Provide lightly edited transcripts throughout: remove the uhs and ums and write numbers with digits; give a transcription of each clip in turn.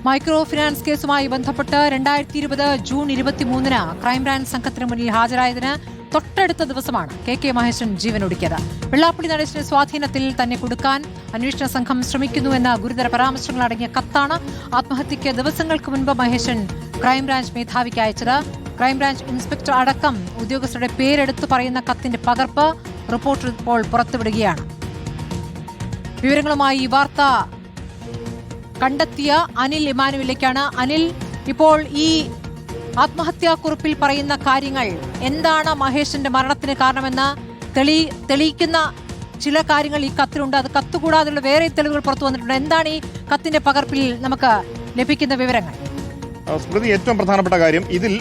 Micro finance കേസുമായി ബന്ധപ്പെട്ട് 2020 June 23-ന് crime branch സംഘത്തിന് മുന്നിൽ ഹാജരായതിന് തൊട്ടടുത്ത ദിവസമാണ് കെ മഹേശൻ ജീവനൊടുക്കിയത്. വെള്ളാപ്പള്ളി നടേശന്റെ സ്വാധീനത്തിൽ തന്നെ കൊടുക്കാൻ അന്വേഷണ സംഘം ശ്രമിക്കുന്നുവെന്ന ഗുരുതര പരാമർശങ്ങൾ അടങ്ങിയ കത്താണ് ആത്മഹത്യയ്ക്ക് ദിവസങ്ങൾക്ക് മുൻപ് മഹേശൻ ക്രൈംബ്രാഞ്ച് മേധാവിക്ക് അയച്ചത്. ക്രൈംബ്രാഞ്ച് ഇൻസ്പെക്ടർ അടക്കം ഉദ്യോഗസ്ഥരുടെ പേരെടുത്തു പറയുന്ന കത്തിന്റെ പകർപ്പ് റിപ്പോർട്ടർ ഇപ്പോൾ പുറത്തുവിടുകയാണ്. വിവരങ്ങളുമായി ഈ വാർത്ത കണ്ടെത്തിയ അനിൽ ഇമാനുവലിലേക്കാണ്. അനിൽ, ഇപ്പോൾ ഈ ആത്മഹത്യാക്കുറിപ്പിൽ പറയുന്ന കാര്യങ്ങൾ എന്താണ് മഹേഷിന്റെ മരണത്തിന് കാരണമെന്ന് തെളിയിക്കുന്ന ചില കാര്യങ്ങൾ ഈ കത്തിലുണ്ട്. അത് കത്തുകൂടാതെയുള്ള വേറെ തെളിവുകൾ പുറത്തു വന്നിട്ടുണ്ട്. എന്താണ് ഈ കത്തിന്റെ പകർപ്പിൽ നമുക്ക് ലഭിക്കുന്ന വിവരങ്ങൾ? സ്മൃതി, ഏറ്റവും പ്രധാനപ്പെട്ട കാര്യം ഇതിൽ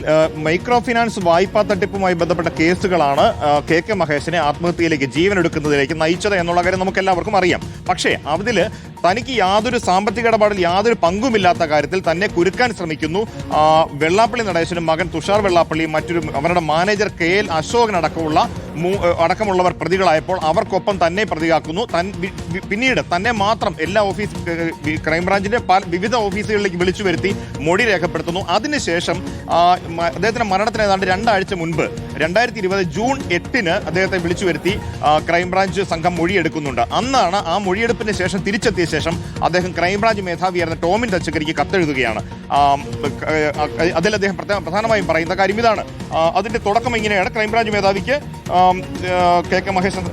മൈക്രോ ഫിനാൻസ് വായ്പാ തട്ടിപ്പുമായി ബന്ധപ്പെട്ട കേസുകളാണ് കെ മഹേശനെ ആത്മഹത്യയിലേക്ക്, ജീവനെടുക്കുന്നതിലേക്ക് നയിച്ചത് എന്നുള്ള കാര്യം നമുക്ക് എല്ലാവർക്കും അറിയാം. പക്ഷേ അതിൽ തനിക്ക് യാതൊരു സാമ്പത്തിക ഇടപാടിൽ യാതൊരു പങ്കുമില്ലാത്ത കാര്യത്തിൽ തന്നെ കുരുക്കാൻ ശ്രമിക്കുന്നു വെള്ളാപ്പള്ളി നടേശനും മകൻ തുഷാർ വെള്ളാപ്പള്ളിയും അവരുടെ മാനേജർ KL അശോകൻ അടക്കമുള്ളവർ പ്രതികളായപ്പോൾ അവർക്കൊപ്പം തന്നെ പ്രതിയാക്കുന്നു. പിന്നീട് തന്നെ മാത്രം എല്ലാ ക്രൈംബ്രാഞ്ചിന്റെ വിവിധ ഓഫീസുകളിലേക്ക് വിളിച്ചു വരുത്തി മൊഴി രേഖപ്പെടുത്തുന്നു. അതിനുശേഷം അദ്ദേഹത്തിന്റെ മരണത്തിന് ഏതാണ്ട് 2 ആഴ്ച മുൻപ് 2020 ജൂൺ 8-ന് അദ്ദേഹത്തെ വിളിച്ചു വരുത്തി ക്രൈംബ്രാഞ്ച് സംഘം മൊഴിയെടുക്കുന്നുണ്ട്. അന്നാണ് ആ മൊഴിയെടുപ്പിന് ശേഷം തിരിച്ചെത്തിയ ശേഷം അദ്ദേഹം ക്രൈംബ്രാഞ്ച് മേധാവിയായിരുന്ന ടോമിൻ തച്ചക്കരിക്ക് കത്തെഴുതുകയാണ്. അതിൽ അദ്ദേഹം പ്രധാനമായും പറയുന്ന കാര്യം ഇതാണ്. അതിന്റെ തുടക്കം ഇങ്ങനെയാണ്. ക്രൈംബ്രാഞ്ച് മേധാവിക്ക് കെ മഹേശൻ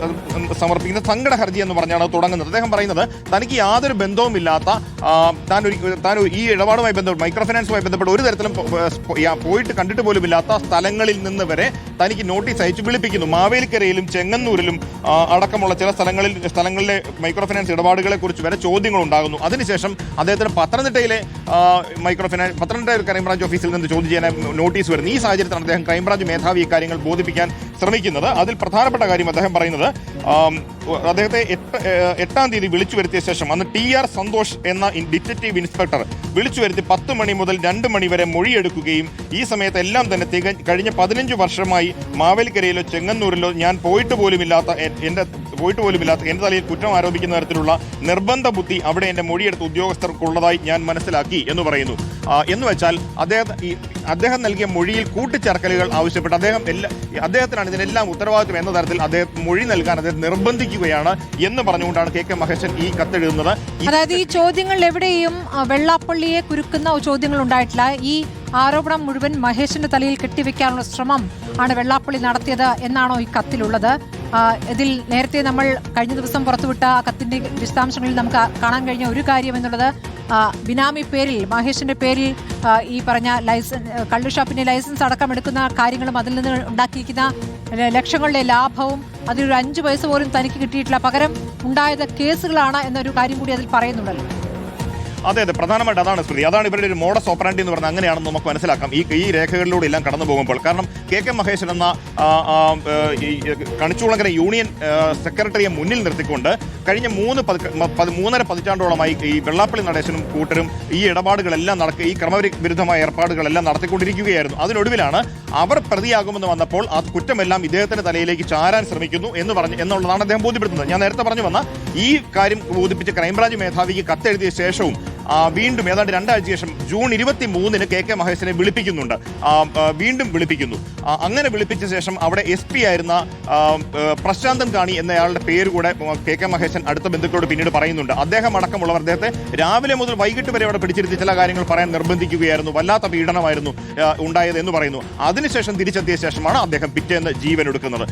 സമർപ്പിക്കുന്ന സങ്കട ഹർജി എന്ന് പറഞ്ഞാണ് തുടങ്ങുന്നത്. അദ്ദേഹം പറയുന്നത് തനിക്ക് യാതൊരു ബന്ധവുമില്ലാത്ത താൻ ഈ ഇടപാടുമായി ബന്ധപ്പെട്ട് മൈക്രോ ഫിനാൻസുമായി ബന്ധപ്പെട്ട് ഒരു തരത്തിലും പോയിട്ട് കണ്ടിട്ട് പോലും ഇല്ലാത്ത സ്ഥലങ്ങളിൽ നിന്ന് വരെ തനിക്ക് നോട്ടീസ് അയച്ച് വിളിപ്പിക്കുന്നു. മാവേലിക്കരയിലും ചെങ്ങന്നൂരിലും അടക്കമുള്ള ചില സ്ഥലങ്ങളിലെ മൈക്രോ ഫിനാൻസ് ഇടപാടുകളെ കുറിച്ച് വരെ ചോദ്യങ്ങൾ ഉണ്ടാകുന്നു. അതിനുശേഷം അദ്ദേഹത്തിന് പത്തനംതിട്ടയിലെ ക്രൈംബ്രാഞ്ച് ഓഫീസിൽ നിന്ന് ചോദ്യം ചെയ്യാൻ നോട്ടീസ് വരുന്നു. ഈ സാഹചര്യത്തിലാണ് അദ്ദേഹം ക്രൈംബ്രാഞ്ച് മേധാവി ഇക്കാര്യങ്ങൾ ബോധിപ്പിക്കാൻ ശ്രമിക്കുന്നത്. അതിൽ പ്രധാനപ്പെട്ട കാര്യം അദ്ദേഹം പറയുന്നത് അദ്ദേഹത്തെ 8-ാം തീയതി വിളിച്ചു വരുത്തിയ ശേഷം അന്ന് TR സന്തോഷ് എന്ന ഡിറ്റക്റ്റീവ് ഇൻസ്പെക്ടർ വിളിച്ചു വരുത്തി 10 മണി മുതൽ 2 മണി വരെ മൊഴിയെടുക്കുകയും ഈ സമയത്ത് എല്ലാം തന്നെ കഴിഞ്ഞ 15 വർഷമായി മാവേലിക്കരയിലോ ചെങ്ങന്നൂരിലോ ഞാൻ പോയിട്ട് പോലുമില്ലാത്ത എൻ്റെ തലയിൽ കുറ്റം ആരോപിക്കുന്ന തരത്തിലുള്ള നിർബന്ധ ബുദ്ധി അവിടെ എൻ്റെ മൊഴിയെടുത്ത ഉദ്യോഗസ്ഥർക്കുള്ളതായി ഞാൻ മനസ്സിലാക്കി എന്ന് പറയുന്നു. എന്ന് വെച്ചാൽ അദ്ദേഹം നൽകിയ മൊഴിയിൽ കൂട്ടിച്ചേർക്കലുകൾ ആവശ്യപ്പെട്ട് അദ്ദേഹത്തിനാണ് ഇതിനെല്ലാം ഉത്തരവാദിത്വം എന്ന തരത്തിൽ അദ്ദേഹം മൊഴി നൽകാൻ അദ്ദേഹം നിർബന്ധിക്കുകയാണ് എന്ന് പറഞ്ഞുകൊണ്ടാണ് കെ മഹേശൻ ഈ കത്തെഴുതുന്നത്. അതായത് ഈ ചോദ്യങ്ങൾ എവിടെയും വെള്ളാപ്പള്ളിയെ കുരുക്കുന്ന ചോദ്യങ്ങൾ ഉണ്ടായിട്ടില്ല. ഈ ആരോപണം മുഴുവൻ മഹേഷിന്റെ തലയിൽ കെട്ടിവെക്കാനുള്ള ശ്രമം ആണ് വെള്ളാപ്പള്ളി നടത്തിയത് എന്നാണോ ഈ കത്തിലുള്ളത്? ഇതിൽ നേരത്തെ നമ്മൾ കഴിഞ്ഞ ദിവസം പുറത്തുവിട്ട കത്തിന്റെ വിശദാംശങ്ങളിൽ നമുക്ക് കാണാൻ കഴിഞ്ഞ ഒരു കാര്യം എന്നുള്ളത് ബിനാമി പേരിൽ, മഹേഷിന്റെ പേരിൽ ഈ പറഞ്ഞ കള്ളുഷാപ്പിന്റെ ലൈസൻസ് അടക്കം എടുക്കുന്ന കാര്യങ്ങളും അതിൽ നിന്ന് ഉണ്ടാക്കിയിരിക്കുന്ന ലക്ഷങ്ങളുടെ ലാഭവും അതിലൊരു 5 പൈസ പോലും തനിക്ക് കിട്ടിയിട്ടില്ല, പകരം ഉണ്ടായത് കേസുകളാണ് എന്നൊരു കാര്യം കൂടി അതിൽ പറയുന്നുണ്ടല്ലോ. അതെ, പ്രധാനമായിട്ട് അതാണ് സ്മൃതി. അതാണ് ഇവരുടെ ഒരു മോഡസ് ഓപ്പറാൻഡി എന്ന് പറഞ്ഞാൽ അങ്ങനെയാണെന്ന് നമുക്ക് മനസ്സിലാക്കാം ഈ രേഖകളിലൂടെ എല്ലാം കടന്നു പോകുമ്പോൾ. കാരണം കെ മഹേശൻ എന്ന കണിച്ചുകുളങ്ങര യൂണിയൻ സെക്രട്ടറിയെ മുന്നിൽ നിർത്തിക്കൊണ്ട് കഴിഞ്ഞ 3.5 പതിറ്റാണ്ടോളമായി ഈ വെള്ളാപ്പള്ളി നടേശനും കൂട്ടരും ഈ ഇടപാടുകളെല്ലാം ഈ ക്രമവിരുദ്ധമായ ഏർപ്പാടുകളെല്ലാം നടത്തിക്കൊണ്ടിരിക്കുകയായിരുന്നു. അതിനൊടുവിലാണ് അവർ പ്രതിയാകുമെന്ന് വന്നപ്പോൾ ആ കുറ്റമെല്ലാം ഇദ്ദേഹത്തിന്റെ തലയിലേക്ക് ചാരാൻ ശ്രമിക്കുന്നു എന്നുള്ളതാണ് അദ്ദേഹം ബോധ്യപ്പെടുത്തുന്നത്. ഞാൻ നേരത്തെ പറഞ്ഞു വന്ന ഈ കാര്യം ബോധിപ്പിച്ച് ക്രൈംബ്രാഞ്ച് മേധാവിക്ക് കത്തെഴുതിയ ശേഷവും വീണ്ടും ഏതാണ്ട് 2 ആഴ്ച ശേഷം ജൂൺ 23-ന് കെ മഹേശനെ വിളിപ്പിക്കുന്നുണ്ട്. വീണ്ടും വിളിപ്പിക്കുന്നു. അങ്ങനെ വിളിപ്പിച്ച ശേഷം അവിടെ SP ആയിരുന്ന പ്രശാന്തൻ കാണി എന്നയാളുടെ പേര് കൂടെ കെ മഹേശൻ അടുത്ത ബന്ധുക്കളോട് പിന്നീട് പറയുന്നുണ്ട്. അദ്ദേഹം അടക്കമുള്ളവർ അദ്ദേഹത്തെ രാവിലെ മുതൽ വൈകിട്ട് വരെ അവിടെ പിടിച്ചിരുത്തി ചില കാര്യങ്ങൾ പറയാൻ നിർബന്ധിക്കുകയായിരുന്നു. വല്ലാത്ത പീഡനമായിരുന്നു ഉണ്ടായത് എന്ന് പറയുന്നു. അതിനുശേഷം തിരിച്ചെത്തിയ ശേഷമാണ് അദ്ദേഹം പിറ്റേന്ന് ജീവനെടുക്കുന്നത്.